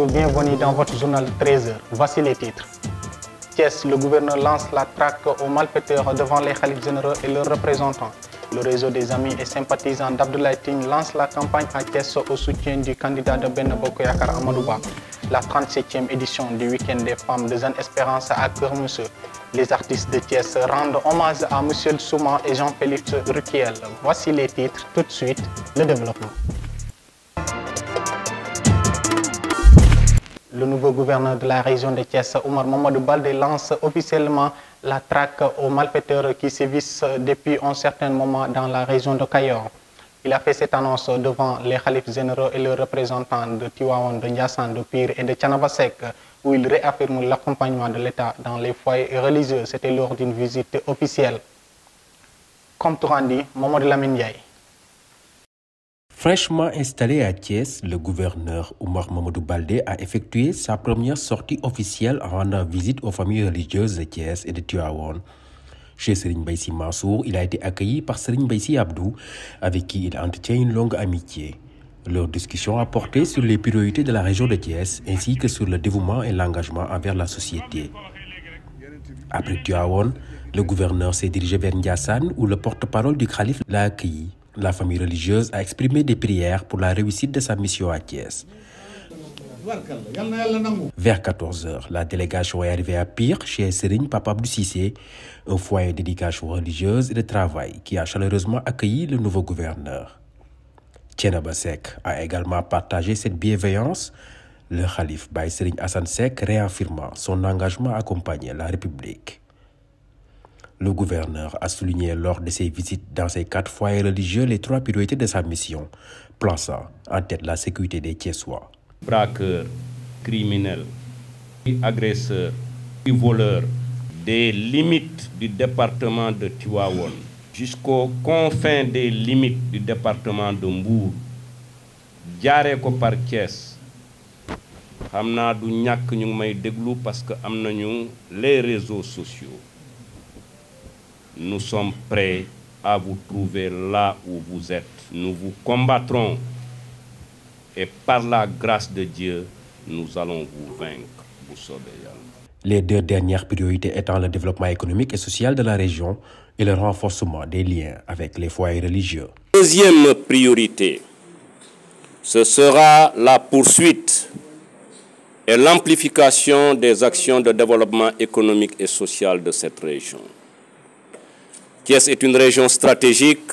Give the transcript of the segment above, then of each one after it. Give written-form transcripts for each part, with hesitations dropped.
Bonjour, bienvenue dans votre journal de 13h. Voici les titres. Thiès, le gouverneur lance la traque aux malfaiteurs devant les khalifes généraux et leurs représentants. Le réseau des amis et sympathisants d'Abdoulaye Tine lance la campagne à Thiès au soutien du candidat de Benno Bokk Yakaar Amadou Ba. La 37e édition du week-end des femmes de Jeune Espérance à Keur-Mousse. Les artistes de Thiès rendent hommage à Monsieur Souma et Jean-Félix Ruquiel. Voici les titres, tout de suite, le développement. Le nouveau gouverneur de la région de Thiès, Oumar Mamadou Baldé, lance officiellement la traque aux malfaiteurs qui sévissent depuis un certain moment dans la région de Kayor. Il a fait cette annonce devant les khalifes généraux et leurs représentants de Tivaouane, de Ndiassane, de Pire et de Thiénaba Seck, où il réaffirme l'accompagnement de l'État dans les foyers religieux. C'était lors d'une visite officielle. Comme tout rendu, Mamadou Lamine Ndiaye. Fraîchement installé à Thiès, le gouverneur Oumar Mamadou Baldé a effectué sa première sortie officielle en rendant visite aux familles religieuses de Thiès et de Tivaouane. Chez Serigne Mbaye Sy Mansour, il a été accueilli par Serigne Mbaye Sy Abdou, avec qui il entretient une longue amitié. Leur discussion a porté sur les priorités de la région de Thiès, ainsi que sur le dévouement et l'engagement envers la société. Après Tivaouane, le gouverneur s'est dirigé vers Ndiassane, où le porte-parole du khalife l'a accueilli. La famille religieuse a exprimé des prières pour la réussite de sa mission à Thiès. Vers 14h, la délégation est arrivée à Pire, chez Serigne Papa Abdou Cissé, un foyer d'éducation religieuse et de travail qui a chaleureusement accueilli le nouveau gouverneur. Thiénaba Seck a également partagé cette bienveillance, le khalife Baye Serigne Assane Seck réaffirmant son engagement à accompagner la République. Le gouverneur a souligné lors de ses visites dans ces 4 foyers religieux les 3 priorités de sa mission, plaçant en tête la sécurité des Thiessois. Braqueurs, criminels, agresseurs, voleurs, des limites du département de Tivaouane jusqu'aux confins des limites du département de Mbour, jaaree ko par Thiès. Xam naa du ñàkk ñu ngi may déglu parce que am nañu les réseaux sociaux. Nous sommes prêts à vous trouver là où vous êtes. Nous vous combattrons et par la grâce de Dieu, nous allons vous vaincre. Vous sauvez. Les 2 dernières priorités étant le développement économique et social de la région et le renforcement des liens avec les foyers religieux. Deuxième priorité, ce sera la poursuite et l'amplification des actions de développement économique et social de cette région. Thiès est une région stratégique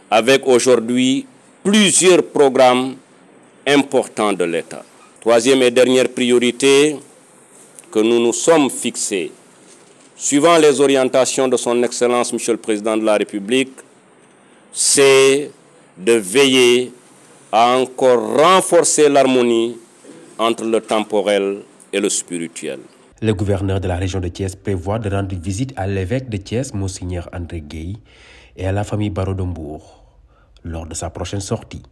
avec aujourd'hui plusieurs programmes importants de l'État. Troisième et dernière priorité que nous nous sommes fixés, suivant les orientations de son Excellence Monsieur le Président de la République, c'est de veiller à encore renforcer l'harmonie entre le temporel et le spirituel. Le gouverneur de la région de Thiès prévoit de rendre visite à l'évêque de Thiès, Monseigneur André Gueye, et à la famille Baro de Mbour, lors de sa prochaine sortie.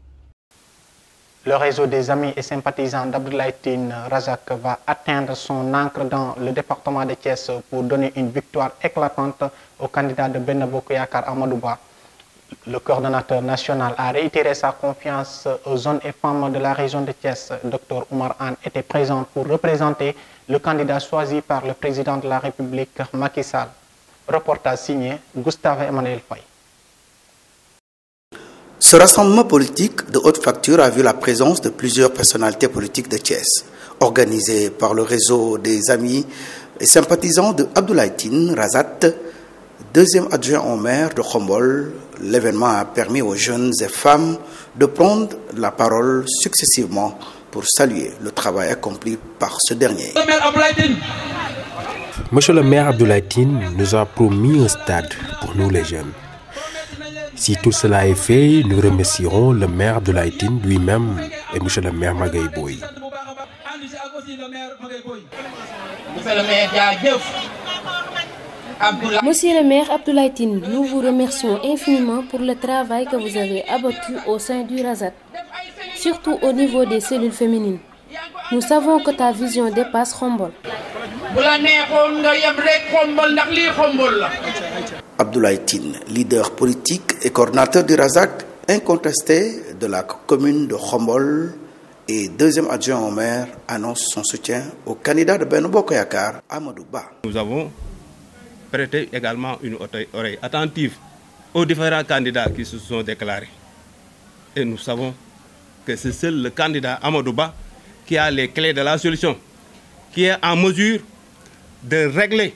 Le réseau des amis et sympathisants d'Abdoulaye Tine Razak va atteindre son ancre dans le département de Thiès pour donner une victoire éclatante au candidat de Benno Bokk Yakaar Amadou Ba. Le coordonnateur national a réitéré sa confiance aux jeunes et femmes de la région de Thiès. Dr Oumar Anne était présent pour représenter le candidat choisi par le président de la République, Macky Sall. Reportage signé Gustave Emmanuel Faye. Ce rassemblement politique de haute facture a vu la présence de plusieurs personnalités politiques de Thiès. Organisé par le réseau des amis et sympathisants de Abdoulaye Tine Razak, deuxième adjoint au maire de Khombol, l'événement a permis aux jeunes et femmes de prendre la parole successivement pour saluer le travail accompli par ce dernier. Monsieur le maire Abdoulaye Tine nous a promis un stade pour nous les jeunes. Si tout cela est fait, nous remercierons le maire Abdoulaye Tine lui-même et monsieur le maire Magaye Boye. Monsieur le maire Abdoulaye Tine, nous vous remercions infiniment pour le travail que vous avez abattu au sein du Razak, surtout au niveau des cellules féminines. Nous savons que ta vision dépasse Khombol. Abdoulaye Tine, leader politique et coordinateur du Razak incontesté de la commune de Khombol, et deuxième adjoint au maire, annonce son soutien au candidat de Benno Bokk Yakaar, Amadou Ba. Nous avons prêté également une oreille attentive aux différents candidats qui se sont déclarés. Et nous savons que c'est seul le candidat Amadou Ba qui a les clés de la solution, qui est en mesure de régler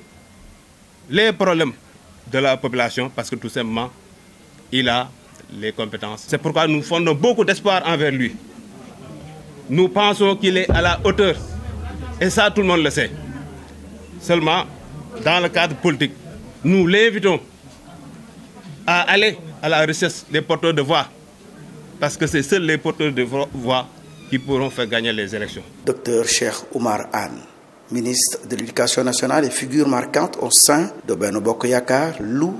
les problèmes de la population parce que tout simplement, il a les compétences. C'est pourquoi nous fondons beaucoup d'espoir envers lui. Nous pensons qu'il est à la hauteur et ça tout le monde le sait. Seulement, dans le cadre politique, nous l'invitons à aller à la recherche des porteurs de voix parce que c'est seuls les porteurs de voix qui pourront faire gagner les élections. Dr Cheikh Oumar Anne, ministre de l'Éducation nationale et figure marquante au sein de Benno Bokk Yakaar, loue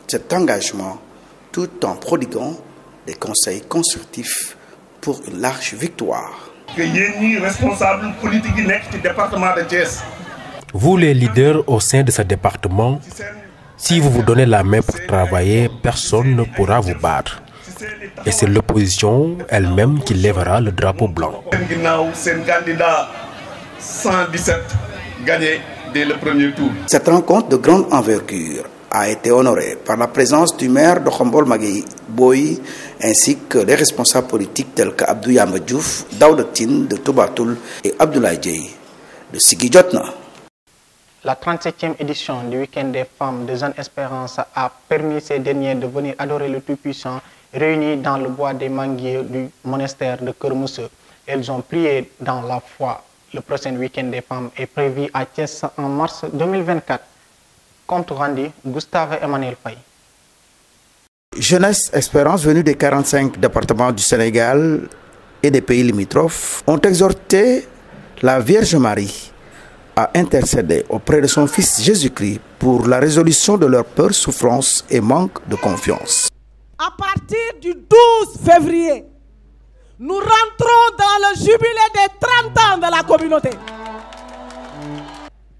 cet engagement tout en prodiguant des conseils constructifs pour une large victoire. Vous les leaders au sein de ce département, si vous vous donnez la main pour travailler, personne ne pourra vous battre. Et c'est l'opposition elle-même qui lèvera le drapeau blanc. 117 gagnés dès le premier tour. Cette rencontre de grande envergure a été honorée par la présence du maire de Khombole Magueye Boye ainsi que les responsables politiques tels que Abdou Yamba Diouf, Daouda Tine de Toubatoul et Abdoulaye Dieye de Siggi Jotna. La 37e édition du Week-end des femmes de Jeune Espérance a permis ces derniers de venir adorer le Tout-Puissant réunis dans le bois des manguiers du monastère de Keur Mousse. Elles ont prié dans la foi. Le prochain Week-end des femmes est prévu à Thiès en mars 2024. Compte rendu, Gustave Emmanuel Faye. Jeunesse Espérance, venue des 45 départements du Sénégal et des pays limitrophes, ont exhorté la Vierge Marie à intercéder auprès de son Fils Jésus-Christ pour la résolution de leurs peurs, souffrances et manque de confiance. À partir du 12 février, nous rentrons dans le jubilé des 30 ans de la communauté.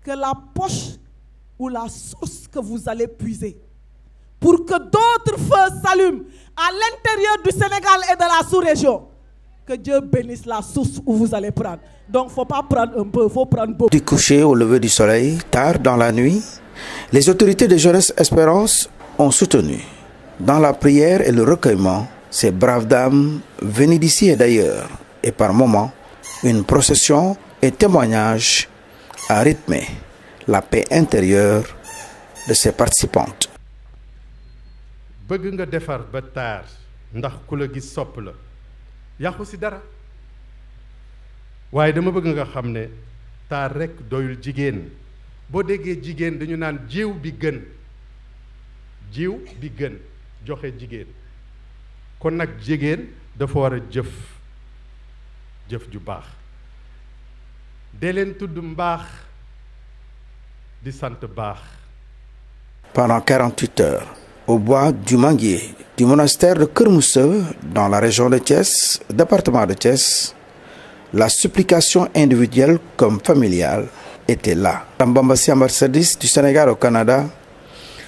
Que la poche ou la source que vous allez puiser pour que d'autres feux s'allument à l'intérieur du Sénégal et de la sous-région, que Dieu bénisse la source où vous allez prendre. Donc il ne faut pas prendre un peu, il faut prendre beaucoup. Du coucher au lever du soleil, tard dans la nuit, les autorités de Jeunesse Espérance ont soutenu dans la prière et le recueillement ces braves dames venues d'ici et d'ailleurs, et par moments, une procession et témoignage a rythmé la paix intérieure de ses participantes. bëgg nga defar ba taar ndax ku la gis sopp la yàqu si dara waaye dama bëgg nga xam ne taar rekk doyul jigéen boo déggee jigéen dañu naan jiw bi gën joxe jigéen kon nag jigéen dafa war a jëf ju baax dee leen tudd mbaax di sant baax. Pendant 48 heures, au bois du Manguier du monastère de Keur Mousse, dans la région de Thiès, département de Thiès, la supplication individuelle comme familiale était là. Tambambassi, ambassadrice du Sénégal au Canada,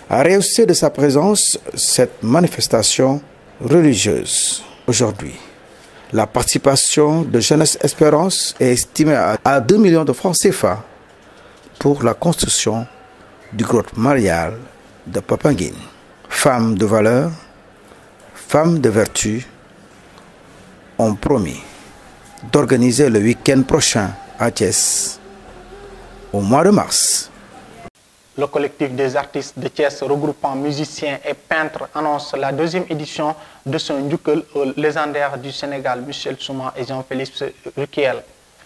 a rehaussé de sa présence cette manifestation religieuse. Aujourd'hui, la participation de Jeunesse Espérance est estimée à 2 millions de francs CFA pour la construction du grotte mariale de Popenguine. Femmes de valeur, femmes de vertu ont promis d'organiser le week-end prochain à Thiès, au mois de mars. Le collectif des artistes de Thiès regroupant musiciens et peintres annonce la 2e édition de son njukkal au légendaire du Sénégal, Michel Souma et Jean-Philippe Ruquiel.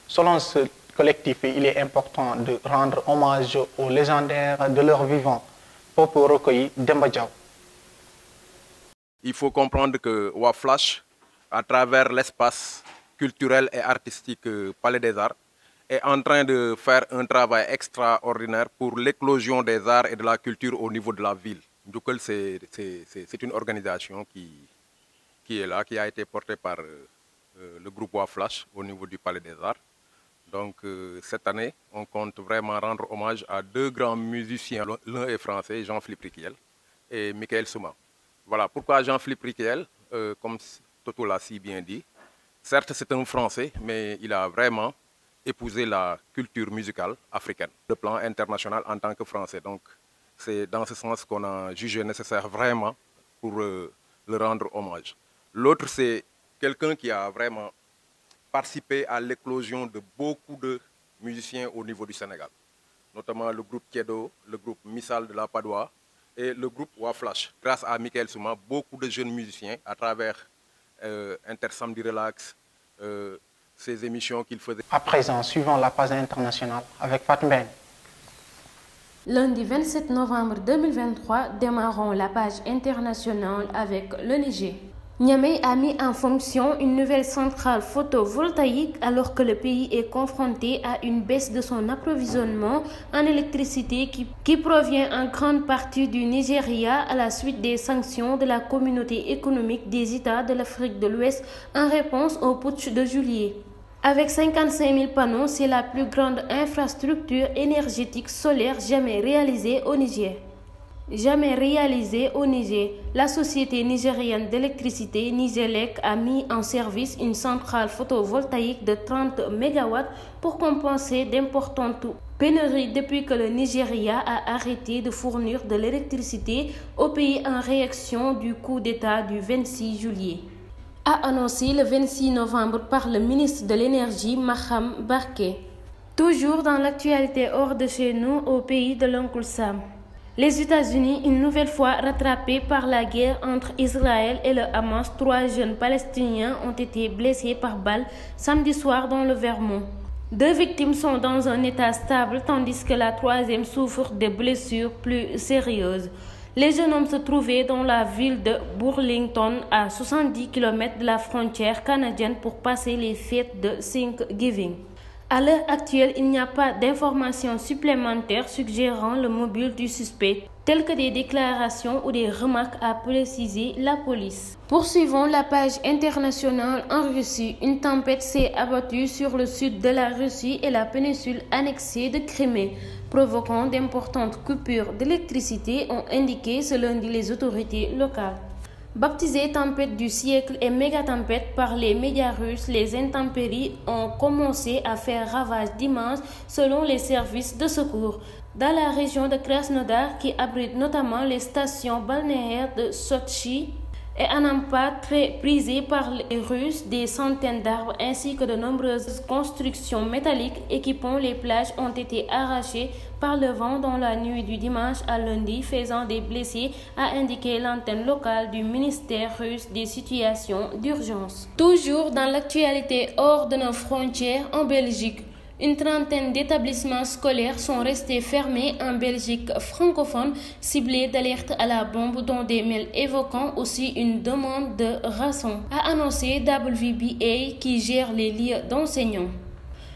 Selon ce collectif, il est important de rendre hommage aux légendaires de leur vivant. Popo recueilli Demba Diaw. Il faut comprendre que Waflash, à travers l'espace culturel et artistique Palais des Arts, est en train de faire un travail extraordinaire pour l'éclosion des arts et de la culture au niveau de la ville. Njukkal, c'est une organisation qui est là, qui a été portée par le groupe Waflash au niveau du Palais des Arts. Donc cette année, on compte vraiment rendre hommage à 2 grands musiciens. L'un est français, Jean-Philippe Ruquiel, et Michael Souma. Voilà pourquoi Jean-Philippe Ruquiel, comme Toto l'a si bien dit, Certes, c'est un Français, mais il a vraiment épousé la culture musicale africaine, le plan international en tant que Français. Donc, c'est dans ce sens qu'on a jugé nécessaire vraiment pour le rendre hommage. L'autre, c'est quelqu'un qui a vraiment participé à l'éclosion de beaucoup de musiciens au niveau du Sénégal, notamment le groupe Kiedo, le groupe Missal de la Padoua et le groupe Waflash. Grâce à Michael Souma, beaucoup de jeunes musiciens, à travers Intersamedi Relax, ces émissions qu'il faisait. À présent, suivons la page internationale avec Fatou Ben. Lundi 27 novembre 2023, démarrons la page internationale avec le Niger. Niamey a mis en fonction une nouvelle centrale photovoltaïque alors que le pays est confronté à une baisse de son approvisionnement en électricité qui provient en grande partie du Nigeria à la suite des sanctions de la communauté économique des États de l'Afrique de l'Ouest en réponse au putsch de juillet. Avec 55 000 panneaux, c'est la plus grande infrastructure énergétique solaire jamais réalisée au Niger. La société nigérienne d'électricité Nigelec a mis en service une centrale photovoltaïque de 30 MW pour compenser d'importantes pénuries depuis que le Nigeria a arrêté de fournir de l'électricité au pays en réaction du coup d'État du 26 juillet. A annoncé le 26 novembre par le ministre de l'Énergie Maham Barké. Toujours dans l'actualité hors de chez nous, au pays de l'oncle Sam. Les États-Unis, une nouvelle fois rattrapés par la guerre entre Israël et le Hamas, 3 jeunes Palestiniens ont été blessés par balle samedi soir dans le Vermont. 2 victimes sont dans un état stable tandis que la 3e souffre de blessures plus sérieuses. Les jeunes hommes se trouvaient dans la ville de Burlington, à 70 km de la frontière canadienne pour passer les fêtes de Thanksgiving. À l'heure actuelle, il n'y a pas d'informations supplémentaires suggérant le mobile du suspect, telles que des déclarations ou des remarques, a précisé la police. Poursuivons la page internationale en Russie. Une tempête s'est abattue sur le sud de la Russie et la péninsule annexée de Crimée, provoquant d'importantes coupures d'électricité, ont indiqué ce lundi les autorités locales. Baptisée tempête du siècle et méga-tempête par les médias russes, les intempéries ont commencé à faire ravage dimanche selon les services de secours. Dans la région de Krasnodar, qui abrite notamment les stations balnéaires de Sotchi et Anampa, très prisées par les Russes, des centaines d'arbres ainsi que de nombreuses constructions métalliques équipant les plages ont été arrachées par le vent dans la nuit du dimanche à lundi, faisant des blessés, a indiqué l'antenne locale du ministère russe des situations d'urgence. Toujours dans l'actualité hors de nos frontières, en Belgique, une trentaine d'établissements scolaires sont restés fermés en Belgique francophone, ciblés d'alerte à la bombe, dont des mails évoquant aussi une demande de rançon, a annoncé WBA qui gère les lieux d'enseignants.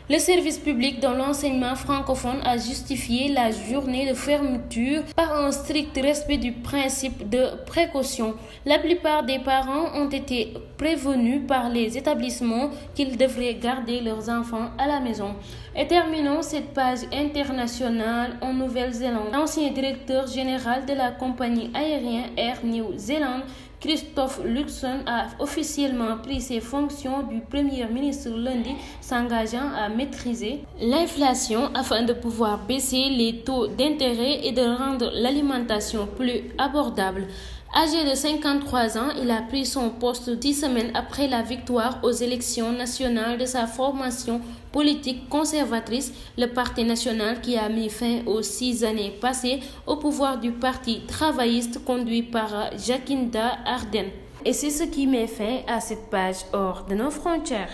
Le service public de l'enseignement francophone a justifié la journée de fermeture par un strict respect du principe de précaution. La plupart des parents ont été prévenus par les établissements qu'ils devraient garder leurs enfants à la maison. Et terminons cette page internationale en Nouvelle-Zélande. L'ancien directeur général de la compagnie aérienne Air New Zealand, Christophe Luxon, a officiellement pris ses fonctions du Premier ministre lundi, s'engageant à maîtriser l'inflation afin de pouvoir baisser les taux d'intérêt et de rendre l'alimentation plus abordable. Âgé de 53 ans, il a pris son poste 10 semaines après la victoire aux élections nationales de sa formation politique conservatrice, le Parti national, qui a mis fin aux 6 années passées au pouvoir du Parti travailliste conduit par Jacinda Ardern. Et c'est ce qui met fin à cette page hors de nos frontières.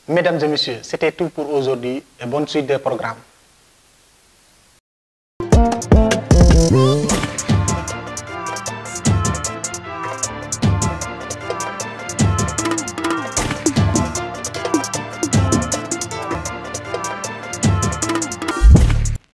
Mesdames et messieurs, c'était tout pour aujourd'hui et bonne suite des programmes.